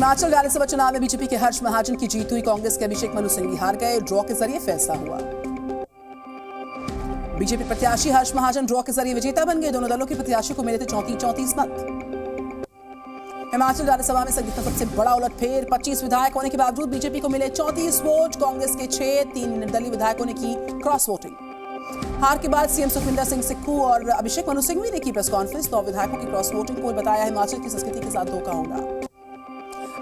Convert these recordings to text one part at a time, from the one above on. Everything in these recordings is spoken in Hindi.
हिमाचल विधानसभा चुनाव में बीजेपी के हर्ष महाजन की जीत हुई। कांग्रेस के अभिषेक मनु सिंह भी हार गए। ड्रॉ के जरिए फैसला हुआ। बीजेपी प्रत्याशी हर्ष महाजन ड्रॉ के जरिए विजेता बन गए। दोनों दलों के प्रत्याशी को मिले थे 34 मत। हिमाचल विधानसभा में संगीत का सबसे बड़ा उलटफेर। 25 विधायक होने के बावजूद बीजेपी को मिले 34 वोट। कांग्रेस के 3 निर्दलीय विधायकों ने की क्रॉस वोटिंग। हार के बाद सीएम सुखविंदर सिंह सुक्खू और अभिषेक मनु सिंह ने की प्रेस कॉन्फ्रेंस। 9 विधायकों की क्रॉस वोटिंग को बताया हिमाचल की संस्कृति के साथ धोखा होगा।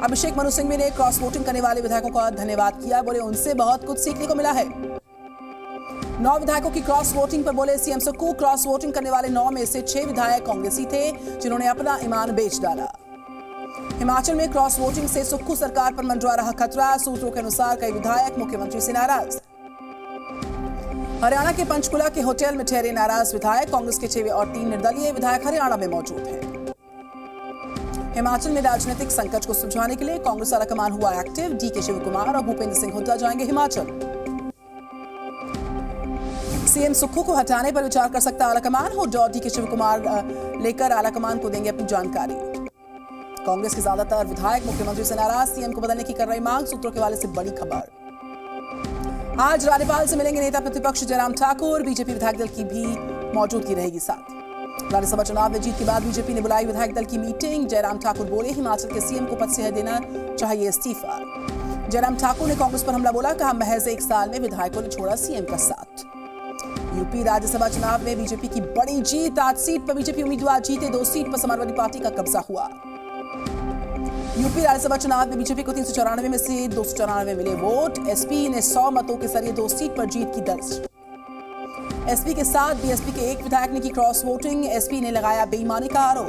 अभिषेक मनु सिंह ने क्रॉस वोटिंग करने वाले विधायकों का धन्यवाद किया। बोले उनसे बहुत कुछ सीखने को मिला है। 9 विधायकों की क्रॉस वोटिंग पर बोले सीएम सुक्खू, क्रॉस वोटिंग करने वाले 9 में से 6 विधायक कांग्रेसी थे जिन्होंने अपना ईमान बेच डाला। हिमाचल में क्रॉस वोटिंग से सुक्खू सरकार पर मंडरा रहा खतरा। सूत्रों के अनुसार कई विधायक मुख्यमंत्री से नाराज। हरियाणा के पंचकुला के होटल में ठहरे नाराज विधायक। कांग्रेस के 6 और 3 निर्दलीय विधायक हरियाणा में मौजूद हैं। हिमाचल में राजनीतिक संकट को सुलझाने के लिए कांग्रेस आलाकमान हुआ एक्टिव। डीके शिवकुमार और भूपेंद्र सिंह हुड्डा जाएंगे हिमाचल। सीएम सुक्खू को हटाने पर विचार कर सकता आलाकमान। हुड्डा और डीके शिवकुमार लेकर आलाकमान को देंगे अपनी जानकारी। कांग्रेस के ज्यादातर विधायक मुख्यमंत्री से नाराज। सीएम को बदलने की कर रही मांग। सूत्रों के हवाले से बड़ी खबर। आज राज्यपाल से मिलेंगे नेता प्रतिपक्ष जयराम ठाकुर। बीजेपी विधायक दल की भी मौजूदगी रहेगी साथ। विधानसभा चुनाव में जीत के बाद बीजेपी ने बुलाई विधायक दल की मीटिंग। जयराम ठाकुर बोले हिमाचल के सीएम को पद से देना चाहिए इस्तीफा। जयराम ठाकुर ने कांग्रेस पर हमला बोला। कहा महज 1 साल में विधायकों ने छोड़ा सीएम का साथ। यूपी राज्यसभा चुनाव में बीजेपी की बड़ी जीत। 8 सीट पर बीजेपी उम्मीदवार जीते। 2 सीट पर समाजवादी पार्टी का कब्जा हुआ। यूपी राज्यसभा चुनाव में बीजेपी को 394 में से 294 मिले वोट। एसपी ने 100 मतों के जरिए 2 सीट पर जीत की दर्ज। एसपी के साथ बीएसपी के 1 विधायक ने की क्रॉस वोटिंग। एसपी ने लगाया बेईमानी का आरोप।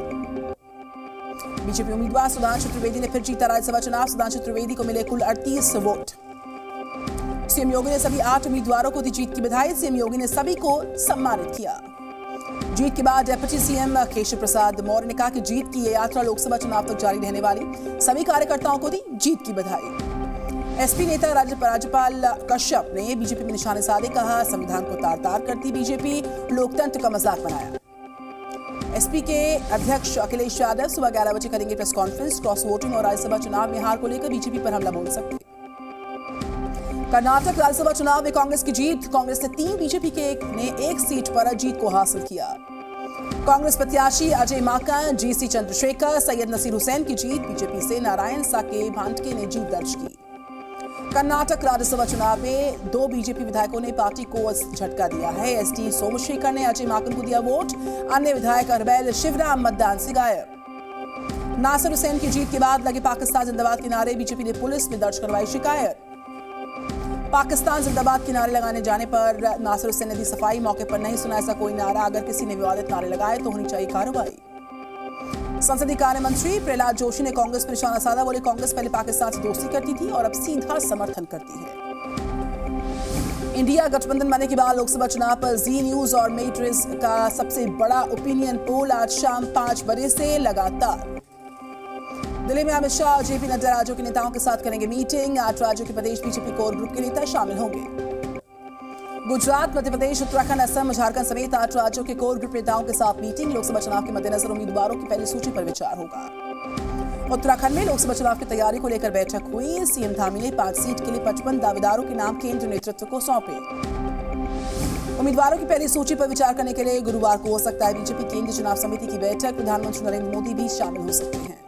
बीजेपी उम्मीदवार सुधांशु त्रिवेदी ने फिर जीता राज्यसभा चुनाव। सुधांशु त्रिवेदी को मिले कुल 38 वोट। सीएम योगी ने सभी 8 उम्मीदवारों को दी जीत की बधाई। सीएम योगी ने सभी को सम्मानित किया। जीत के बाद डिप्टी सीएम केशव प्रसाद मौर्य ने कहा कि जीत की ये यात्रा लोकसभा चुनाव तक जारी रहने वाली। सभी कार्यकर्ताओं को दी जीत की बधाई। एसपी नेता राज्यपाल कश्यप ने बीजेपी में निशाने साधे। कहा संविधान को तार-तार करती बीजेपी, लोकतंत्र का मजाक बनाया। एसपी के अध्यक्ष अखिलेश यादव सुबह 11 बजे करेंगे प्रेस कॉन्फ्रेंस। क्रॉस वोटिंग और राज्यसभा चुनाव में हार को लेकर बीजेपी पर हमला बोल सकते। कर्नाटक राज्यसभा चुनाव में कांग्रेस की जीत। कांग्रेस से 3, बीजेपी के ने 1 सीट पर जीत को हासिल किया। कांग्रेस प्रत्याशी अजय माका, जीसी चंद्रशेखर, सैयद नसीर हुसैन की जीत। बीजेपी से नारायण साके भांटके ने जीत दर्ज की। कर्नाटक राज्यसभा चुनाव में 2 बीजेपी विधायकों ने पार्टी को झटका दिया है। एसटी सोमशेखर ने अजय माकन को दिया वोट। अन्य विधायक अरबैल शिवराम मतदान से गायब। नासिर हुसैन की जीत के बाद लगे पाकिस्तान जिंदाबाद के नारे। बीजेपी ने पुलिस में दर्ज करवाई शिकायत। पाकिस्तान जिंदाबाद के नारे लगाने जाने पर नासिर हुसैन ने दी सफाई। मौके पर नहीं सुना ऐसा कोई नारा। अगर किसी ने विवादित नारे लगाए तो होनी चाहिए कार्रवाई। संसदीय कार्य मंत्री प्रहलाद जोशी ने कांग्रेस पर निशाना साधा। बोले कांग्रेस पहले पाकिस्तान से दोस्ती करती थी और अब सीधा समर्थन करती है। इंडिया गठबंधन बनने के बाद लोकसभा चुनाव पर जी न्यूज और मेट्रिक्स का सबसे बड़ा ओपिनियन पोल आज शाम 5 बजे से लगातार। दिल्ली में अमित शाह और जेपी नड्डा राज्यों के नेताओं के साथ करेंगे मीटिंग। 8 राज्यों के प्रदेश बीजेपी कोर ग्रुप के नेता शामिल होंगे। गुजरात, मध्य प्रदेश, उत्तराखंड, असम, झारखंड समेत 8 राज्यों के कोर ग्रुप नेताओं के साथ मीटिंग। लोकसभा चुनाव के मद्देनजर उम्मीदवारों की पहली सूची पर विचार होगा। उत्तराखंड में लोकसभा चुनाव की तैयारी को लेकर बैठक हुई। सीएम धामी ने 5 सीट के लिए 55 दावेदारों के नाम केंद्रीय नेतृत्व को सौंपे। उम्मीदवारों की पहली सूची पर विचार करने के लिए गुरुवार को हो सकता है बीजेपी केंद्रीय चुनाव समिति की बैठक। प्रधानमंत्री नरेंद्र मोदी भी शामिल हो सकते हैं।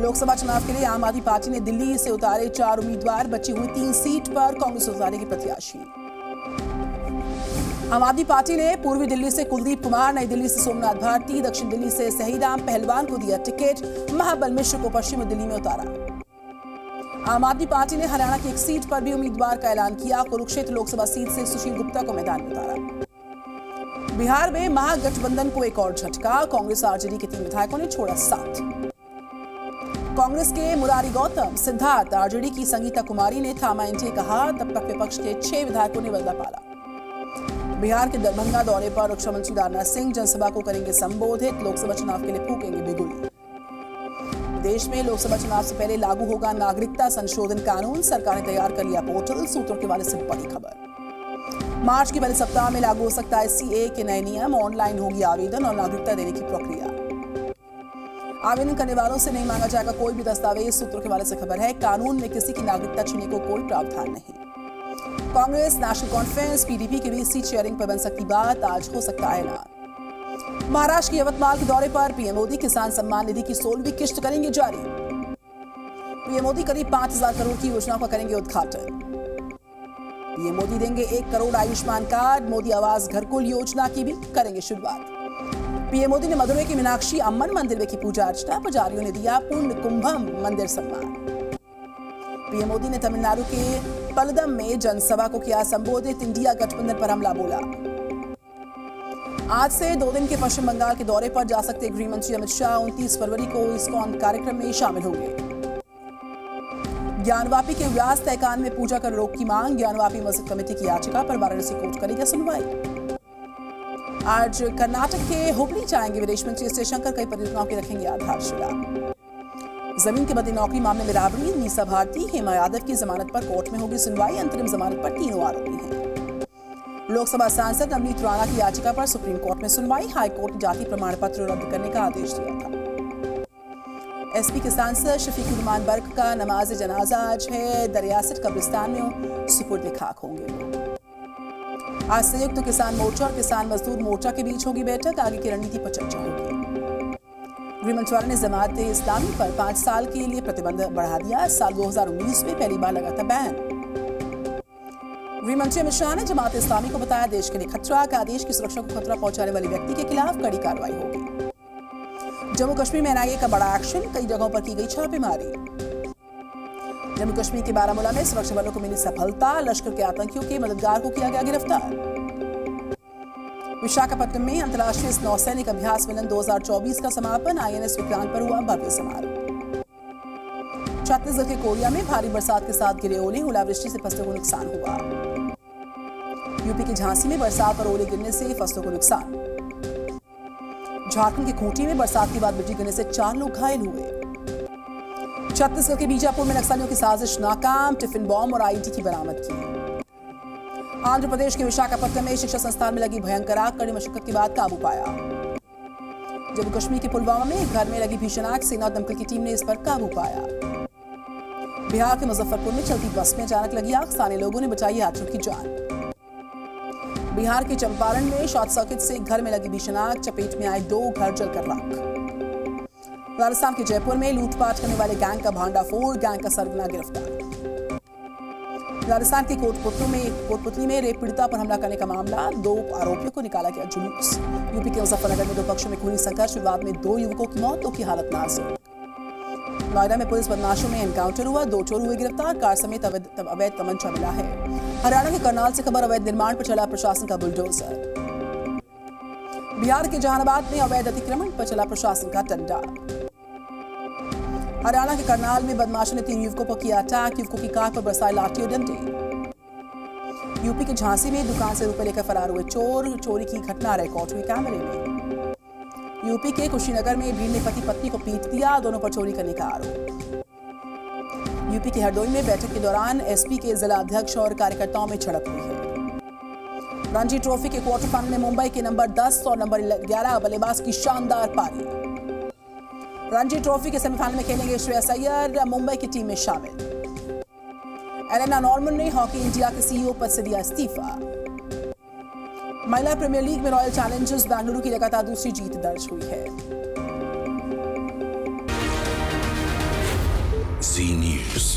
लोकसभा चुनाव के लिए आम आदमी पार्टी ने दिल्ली से उतारे 4 उम्मीदवार। बची हुई 3 सीट पर कांग्रेस उतारेगी प्रत्याशी। आम आदमी पार्टी ने पूर्वी दिल्ली से कुलदीप कुमार, नई दिल्ली से सोमनाथ भारती, दक्षिण दिल्ली से सहीराम पहलवान को दिया टिकट। महाबल मिश्र को पश्चिमी दिल्ली में उतारा। आम आदमी पार्टी ने हरियाणा की 1 सीट पर भी उम्मीदवार का ऐलान किया। कुरुक्षेत्र लोकसभा सीट से सुशील गुप्ता को मैदान में उतारा। बिहार में महागठबंधन को एक और झटका। कांग्रेस आरजेडी के 3 विधायकों ने छोड़ा साथ। कांग्रेस के मुरारी गौतम, सिद्धार्थ, आरजेडी की संगीता कुमारी ने थामा एनडीए कहा। तब तक विपक्ष के 6 विधायकों ने बदला पाला। बिहार के दरभंगा दौरे पर रक्षा मंत्री राजनाथ सिंह जनसभा को करेंगे संबोधित। लोकसभा चुनाव के लिए फूकेंगे बिगुल। देश में लोकसभा चुनाव से पहले लागू होगा नागरिकता संशोधन कानून। सरकार ने तैयार कर लिया पोर्टल। सूत्रों के हवाले से बड़ी खबर। मार्च के पहले सप्ताह में लागू हो सकता है सीए के नए नियम। ऑनलाइन होगी आवेदन और नागरिकता देने की प्रक्रिया। आवेदन करने वालों से नहीं मांगा जाएगा कोई भी दस्तावेज। सूत्रों के हवाले से खबर है, कानून में किसी की नागरिकता छीनने को कोई प्रावधान नहीं। कांग्रेस नेशनल कॉन्फ्रेंस पीडीपी के बीच सीट शेयरिंग पर बन सकती बात, आज हो सकता है ऐलान। महाराष्ट्र के यवतमाल के दौरे पर पीएम मोदी किसान सम्मान निधि की 16वीं किश्त करेंगे जारी। पीएम मोदी करीब 5000 करोड़ की योजनाओं का करेंगे उद्घाटन। पीएम मोदी देंगे 1 करोड़ आयुष्मान कार्ड। मोदी आवास घरकुल योजना की भी करेंगे शुरुआत। पीएम मोदी ने मदुरई के मीनाक्षी अम्मन मंदिर में की पूजा अर्चना। पुजारियों ने दिया पूर्ण कुंभम मंदिर सम्मान। पीएम मोदी ने तमिलनाडु के पलदम में जनसभा को किया संबोधित। इंडिया गठबंधन पर हमला बोला। आज से 2 दिन के पश्चिम बंगाल के दौरे पर जा सकते गृह मंत्री अमित शाह 29 फरवरी को इस्कॉन कार्यक्रम में शामिल होंगे। ज्ञानवापी के व्यास तहखान में पूजा कर रोक की मांग। ज्ञानवापी मस्जिद कमेटी की याचिका पर वाराणसी कोर्ट करेगा सुनवाई। आज कर्नाटक के हुबली जाएंगे विदेश मंत्री एस जयशंकर। कई परियोजनाओं की रखेंगे आधारशिला। जमीन के बदले नौकरी मामले में राबड़ी। मीसा भारती हेमा यादव की जमानत पर कोर्ट में होगी सुनवाई। अंतरिम जमानत पर 3 आरोपी हैं। लोकसभा सांसद नवनीत राणा की याचिका पर सुप्रीम कोर्ट में सुनवाई। हाईकोर्ट ने जाति प्रमाण पत्र रद्द करने का आदेश दिया था। एसपी के सांसद शफीकुर बर्क का नमाज जनाजा आज है। दरियासट कब्रिस्तान में सुपुर्द खाक होंगे। आज संयुक्त किसान मोर्चा और किसान मजदूर मोर्चा के बीच होगी बैठक। आगे की रणनीति पर चर्चा होगी। गृह मंत्रालय ने जमात इस्लामी पर 5 साल के लिए प्रतिबंध बढ़ा दिया। साल 2019 में पहली बार लगा था बैन। गृह मंत्री अमित शाह ने जमात इस्लामी को बताया देश के लिए खतरा। का देश की सुरक्षा को खतरा पहुंचाने वाले व्यक्ति के खिलाफ कड़ी कार्रवाई होगी। जम्मू कश्मीर में एनआईए का बड़ा एक्शन। कई जगहों पर की गई छापेमारी। जम्मू कश्मीर के बारामूला में सुरक्षा बलों को मिली सफलता। लश्कर के आतंकियों के मददगार को किया गया गिरफ्तार। विशाखापट्टनम में अंतर्राष्ट्रीय नौसैनिक अभ्यास मिलन 2024 का समापन। आईएनएस विक्रांत पर हुआ भव्य समारोह। छत्तीसगढ़ के कोरिया में भारी बरसात के साथ गिरे ओले। ओलावृष्टि से फसलों को नुकसान हुआ। यूपी के झांसी में बरसात और ओले गिरने से फसलों को नुकसान। झारखंड के खूंटी में बरसात के बाद बिजली गिरने से 4 लोग घायल हुए। छत्तीसगढ़ के बीजापुर में नक्सलियों की साजिश नाकाम। टिफिन बॉम्ब और आईईडी की बरामद की। आंध्र प्रदेश के विशाखापट्टनम में शिक्षा संस्थान में लगी भयंकर आग। कड़ी मशक्कत के बाद काबू पाया। जम्मू कश्मीर के पुलवामा में एक घर में लगी भीषण आग। सेना और दमकल की टीम ने इस पर काबू पाया। बिहार के मुजफ्फरपुर में चलती बस में अचानक लगी आग। स्थानीय लोगों ने बचाई यात्रियों की जान। बिहार के चंपारण में शॉर्ट सर्किट से एक घर में लगी भीषण आग। चपेट में आए 2 घर जलकर राख। राजस्थान के जयपुर में लूटपाट करने वाले गैंग का भांडाफोड़। गैंग का सरगना गिरफ्तार। राजस्थान के कोटपुतली में रेप पीड़िता पर हमला करने का मामला। 2 आरोपियों को निकाला गया जुलूस। यूपी के मुजफ्फरनगर में 2 पक्षों में खूनी संघर्ष। विवाद में 2 युवकों की मौत, 2 की हालत नाजुक। नोएडा में पुलिस बदमाशों में एनकाउंटर हुआ। 2 चोर हुए गिरफ्तार। कार समेत अवैध तमंचा मिला है। हरियाणा के करनाल से खबर, अवैध निर्माण पर चला प्रशासन का बुलडोजर। बिहार के जहानाबाद में अवैध अतिक्रमण पर चला प्रशासन का डंडा। हरियाणा के करनाल में बदमाशों ने 3 युवकों पर किया अटैक। युवकों की कार पर बरसाए लाठी और डंडे। यूपी के झांसी में दुकान से रुपए लेकर फरार हुए चोर। चोरी की घटना रिकॉर्ड हुई कैमरे में। यूपी के कुशीनगर में भीड़ ने पति पत्नी को पीट दिया। दोनों पर चोरी करने का आरोप। यूपी के हरदोई में बैठक के दौरान एसपी के जिला अध्यक्ष और कार्यकर्ताओं में झड़प हुई है। रणजी ट्रॉफी के क्वार्टर फाइनल में मुंबई के नंबर 10 और नंबर 11 बल्लेबाज की शानदार पारी। रणजी ट्रॉफी के सेमीफाइनल में खेलेंगे श्रेयस अय्यर। मुंबई की टीम में शामिल। एलेना नॉर्मन ने हॉकी इंडिया के सीईओ पद से दिया इस्तीफा। महिला प्रीमियर लीग में रॉयल चैलेंजर्स बेंगलुरु की लगातार दूसरी जीत दर्ज हुई है। जी न्यूज़।